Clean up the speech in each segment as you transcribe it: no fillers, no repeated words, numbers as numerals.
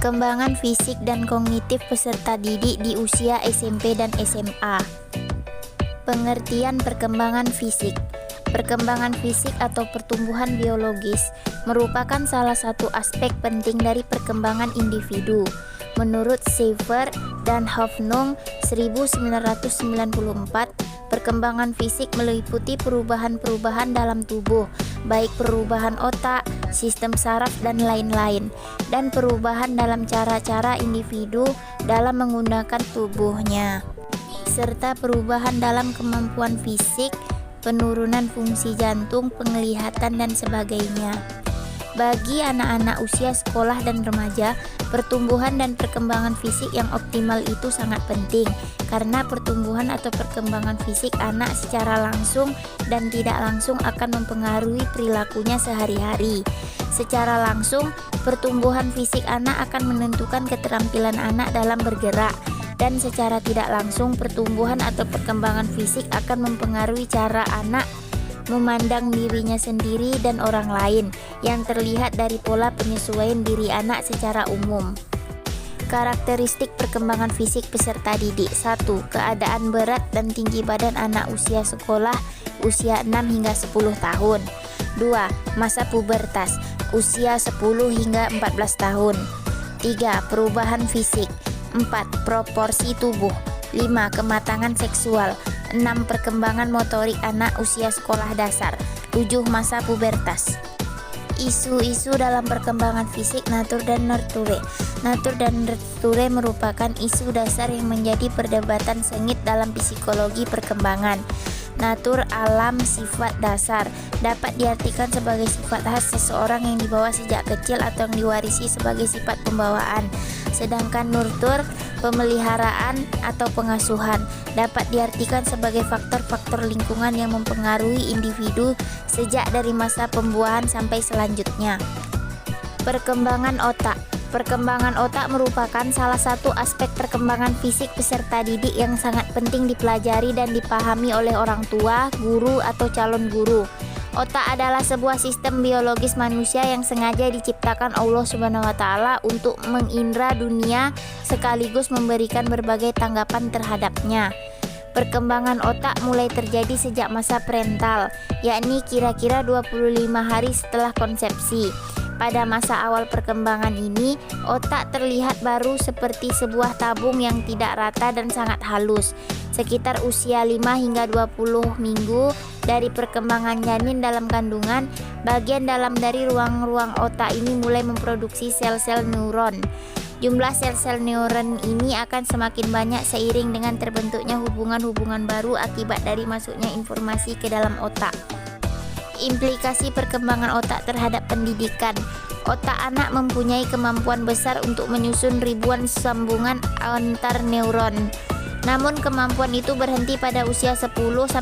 Perkembangan fisik dan kognitif peserta didik di usia SMP dan SMA. Pengertian perkembangan fisik. Perkembangan fisik atau pertumbuhan biologis merupakan salah satu aspek penting dari perkembangan individu. Menurut Schaeffer dan Hoffnung 1994, perkembangan fisik meliputi perubahan-perubahan dalam tubuh, baik perubahan otak, sistem saraf, dan lain-lain, dan perubahan dalam cara-cara individu dalam menggunakan tubuhnya, serta perubahan dalam kemampuan fisik, penurunan fungsi jantung, penglihatan, dan sebagainya. Bagi anak-anak usia sekolah dan remaja, pertumbuhan dan perkembangan fisik yang optimal itu sangat penting, karena pertumbuhan atau perkembangan fisik anak secara langsung dan tidak langsung akan mempengaruhi perilakunya sehari-hari. Secara langsung, pertumbuhan fisik anak akan menentukan keterampilan anak dalam bergerak, dan secara tidak langsung, pertumbuhan atau perkembangan fisik akan mempengaruhi cara anak memandang dirinya sendiri dan orang lain, yang terlihat dari pola penyesuaian diri anak secara umum. Karakteristik perkembangan fisik peserta didik. 1. Keadaan berat dan tinggi badan anak usia sekolah usia 6 hingga 10 tahun. 2. Masa pubertas usia 10 hingga 14 tahun. 3. Perubahan fisik. 4. Proporsi tubuh. 5. Kematangan seksual. 6. Perkembangan motorik anak usia sekolah dasar. 7. Masa pubertas. Isu-isu dalam perkembangan fisik natur dan nurture. Natur dan nurture merupakan isu dasar yang menjadi perdebatan sengit dalam psikologi perkembangan. Natur alam sifat dasar dapat diartikan sebagai sifat khas seseorang yang dibawa sejak kecil atau yang diwarisi sebagai sifat pembawaan. Sedangkan nurture, pemeliharaan atau pengasuhan, dapat diartikan sebagai faktor-faktor lingkungan yang mempengaruhi individu sejak dari masa pembuahan sampai selanjutnya. Perkembangan otak. Perkembangan otak merupakan salah satu aspek perkembangan fisik peserta didik yang sangat penting dipelajari dan dipahami oleh orang tua, guru, atau calon guru. Otak adalah sebuah sistem biologis manusia yang sengaja diciptakan Allah SWT untuk mengindra dunia sekaligus memberikan berbagai tanggapan terhadapnya. Perkembangan otak mulai terjadi sejak masa prenatal, yakni kira-kira 25 hari setelah konsepsi. Pada masa awal perkembangan ini, otak terlihat baru seperti sebuah tabung yang tidak rata dan sangat halus. Sekitar usia 5 hingga 20 minggu dari perkembangan janin dalam kandungan, bagian dalam dari ruang-ruang otak ini mulai memproduksi sel-sel neuron. Jumlah sel-sel neuron ini akan semakin banyak seiring dengan terbentuknya hubungan-hubungan baru akibat dari masuknya informasi ke dalam otak. Implikasi perkembangan otak terhadap pendidikan. Otak anak mempunyai kemampuan besar untuk menyusun ribuan sambungan antar neuron. Namun kemampuan itu berhenti pada usia 10-11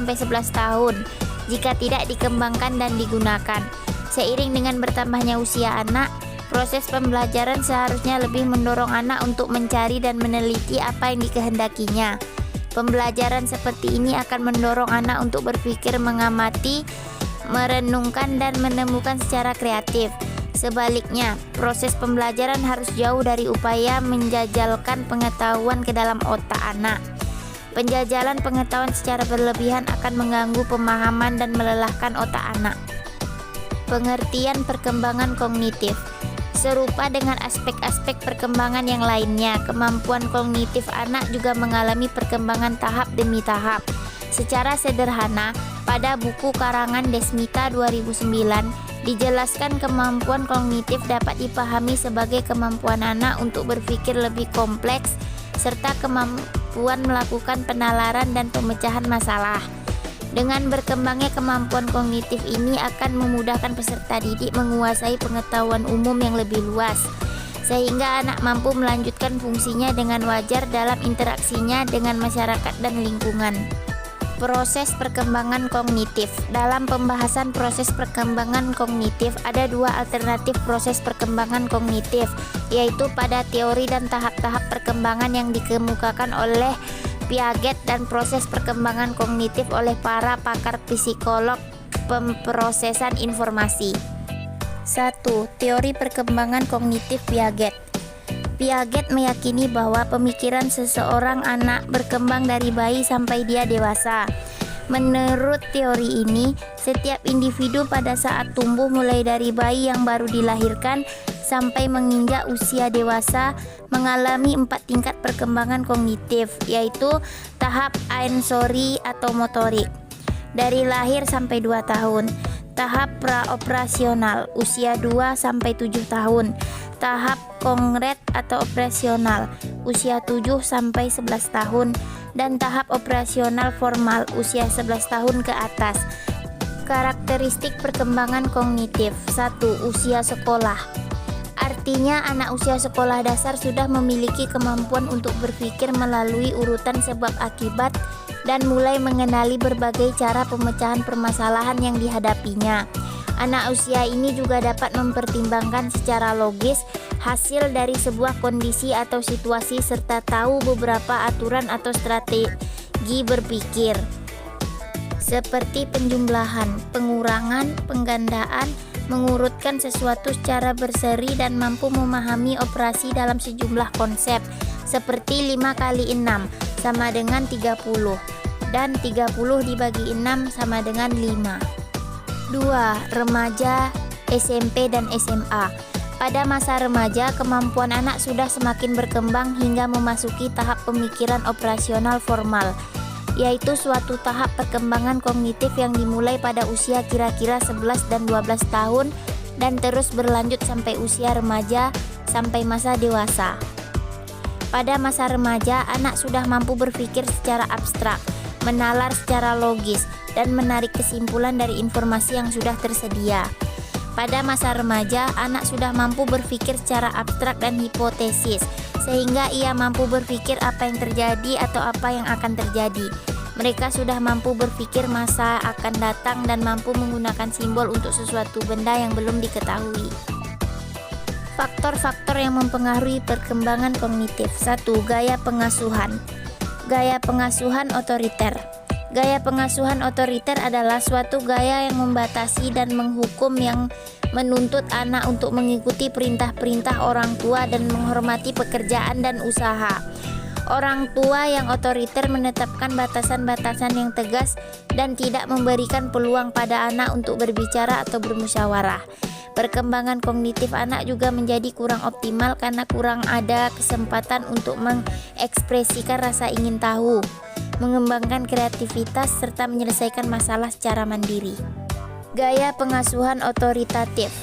tahun jika tidak dikembangkan dan digunakan. Seiring dengan bertambahnya usia anak, proses pembelajaran seharusnya lebih mendorong anak untuk mencari dan meneliti apa yang dikehendakinya. Pembelajaran seperti ini akan mendorong anak untuk berpikir, mengamati, merenungkan, dan menemukan secara kreatif. Sebaliknya, proses pembelajaran harus jauh dari upaya menjajalkan pengetahuan ke dalam otak anak. Penjajalan pengetahuan secara berlebihan akan mengganggu pemahaman dan melelahkan otak anak. Pengertian perkembangan kognitif. Serupa dengan aspek-aspek perkembangan yang lainnya, kemampuan kognitif anak juga mengalami perkembangan tahap demi tahap. Secara sederhana, pada buku karangan Desmita 2009, dijelaskan kemampuan kognitif dapat dipahami sebagai kemampuan anak untuk berpikir lebih kompleks, serta kemampuan melakukan penalaran dan pemecahan masalah. Dengan berkembangnya kemampuan kognitif ini akan memudahkan peserta didik menguasai pengetahuan umum yang lebih luas, sehingga anak mampu melanjutkan fungsinya dengan wajar dalam interaksinya dengan masyarakat dan lingkungan. Proses perkembangan kognitif. Dalam pembahasan proses perkembangan kognitif, ada dua alternatif proses perkembangan kognitif, yaitu pada teori dan tahap-tahap perkembangan yang dikemukakan oleh Piaget dan proses perkembangan kognitif oleh para pakar psikolog pemrosesan informasi. 1. Teori perkembangan kognitif Piaget. Piaget meyakini bahwa pemikiran seseorang anak berkembang dari bayi sampai dia dewasa. Menurut teori ini, setiap individu pada saat tumbuh mulai dari bayi yang baru dilahirkan sampai menginjak usia dewasa mengalami 4 tingkat perkembangan kognitif, yaitu tahap sensori atau motorik dari lahir sampai 2 tahun, tahap praoperasional usia 2 sampai 7 tahun, tahap konkret atau operasional usia 7 sampai 11 tahun, dan tahap operasional formal usia 11 tahun ke atas. Karakteristik perkembangan kognitif. 1. Usia sekolah. Artinya anak usia sekolah dasar sudah memiliki kemampuan untuk berpikir melalui urutan sebab akibat dan mulai mengenali berbagai cara pemecahan permasalahan yang dihadapinya. Anak usia ini juga dapat mempertimbangkan secara logis hasil dari sebuah kondisi atau situasi serta tahu beberapa aturan atau strategi berpikir seperti penjumlahan, pengurangan, penggandaan, mengurutkan sesuatu secara berseri dan mampu memahami operasi dalam sejumlah konsep seperti 5 kali 6 sama dengan 30 dan 30 dibagi 6 sama dengan 5. 2. Remaja, SMP dan SMA. Pada masa remaja, kemampuan anak sudah semakin berkembang hingga memasuki tahap pemikiran operasional formal, yaitu suatu tahap perkembangan kognitif yang dimulai pada usia kira-kira 11 dan 12 tahun dan terus berlanjut sampai usia remaja sampai masa dewasa. Pada masa remaja, anak sudah mampu berpikir secara abstrak, menalar secara logis, dan menarik kesimpulan dari informasi yang sudah tersedia. Pada masa remaja, anak sudah mampu berpikir secara abstrak dan hipotesis, sehingga ia mampu berpikir apa yang terjadi atau apa yang akan terjadi. Mereka sudah mampu berpikir masa akan datang dan mampu menggunakan simbol untuk sesuatu benda yang belum diketahui. Faktor-faktor yang mempengaruhi perkembangan kognitif. 1. Gaya pengasuhan. Gaya pengasuhan otoriter. Gaya pengasuhan otoriter adalah suatu gaya yang membatasi dan menghukum yang menuntut anak untuk mengikuti perintah-perintah orang tua dan menghormati pekerjaan dan usaha. Orang tua yang otoriter menetapkan batasan-batasan yang tegas dan tidak memberikan peluang pada anak untuk berbicara atau bermusyawarah. Perkembangan kognitif anak juga menjadi kurang optimal karena kurang ada kesempatan untuk mengekspresikan rasa ingin tahu, mengembangkan kreativitas, serta menyelesaikan masalah secara mandiri. Gaya pengasuhan otoritatif.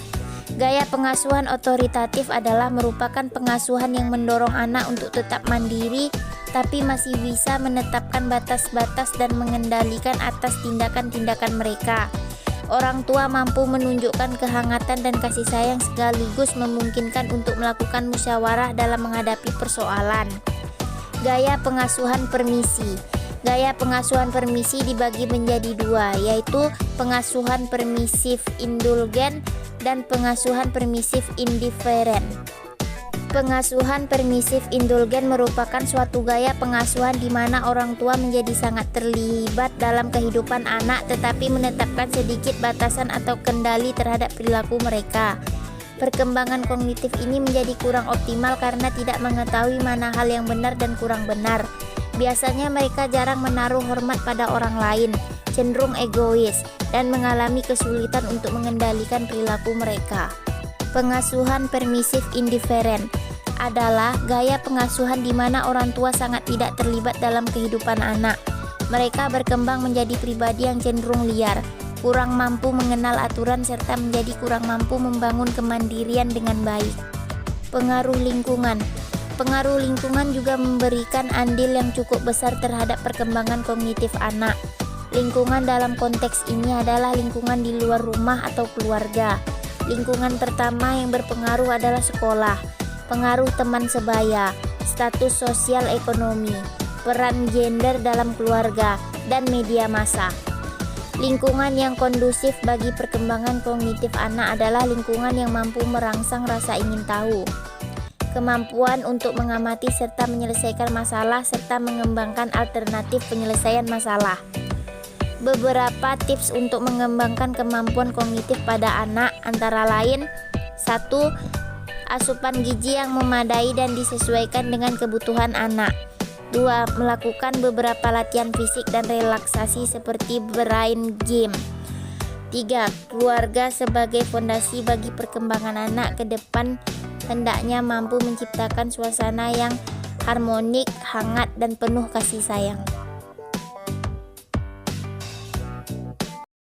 Gaya pengasuhan otoritatif adalah merupakan pengasuhan yang mendorong anak untuk tetap mandiri, tapi masih bisa menetapkan batas-batas dan mengendalikan atas tindakan-tindakan mereka. Orang tua mampu menunjukkan kehangatan dan kasih sayang sekaligus memungkinkan untuk melakukan musyawarah dalam menghadapi persoalan. Gaya pengasuhan permisi. Gaya pengasuhan permisi dibagi menjadi 2, yaitu pengasuhan permisif indulgen dan pengasuhan permisif indiferen. Pengasuhan permisif indulgen merupakan suatu gaya pengasuhan di mana orang tua menjadi sangat terlibat dalam kehidupan anak tetapi menetapkan sedikit batasan atau kendali terhadap perilaku mereka. Perkembangan kognitif ini menjadi kurang optimal karena tidak mengetahui mana hal yang benar dan kurang benar. Biasanya mereka jarang menaruh hormat pada orang lain, cenderung egois, dan mengalami kesulitan untuk mengendalikan perilaku mereka. Pengasuhan permisif indiferen adalah gaya pengasuhan di mana orang tua sangat tidak terlibat dalam kehidupan anak. Mereka berkembang menjadi pribadi yang cenderung liar, kurang mampu mengenal aturan, serta menjadi kurang mampu membangun kemandirian dengan baik. Pengaruh lingkungan. Pengaruh lingkungan juga memberikan andil yang cukup besar terhadap perkembangan kognitif anak. Lingkungan dalam konteks ini adalah lingkungan di luar rumah atau keluarga. Lingkungan pertama yang berpengaruh adalah sekolah, pengaruh teman sebaya, status sosial ekonomi, peran gender dalam keluarga, dan media massa. Lingkungan yang kondusif bagi perkembangan kognitif anak adalah lingkungan yang mampu merangsang rasa ingin tahu, kemampuan untuk mengamati serta menyelesaikan masalah, serta mengembangkan alternatif penyelesaian masalah. Beberapa tips untuk mengembangkan kemampuan kognitif pada anak antara lain: 1. asupan gizi yang memadai dan disesuaikan dengan kebutuhan anak. 2. Melakukan beberapa latihan fisik dan relaksasi seperti bermain game. 3. Keluarga sebagai fondasi bagi perkembangan anak ke depan hendaknya mampu menciptakan suasana yang harmonik, hangat, dan penuh kasih sayang.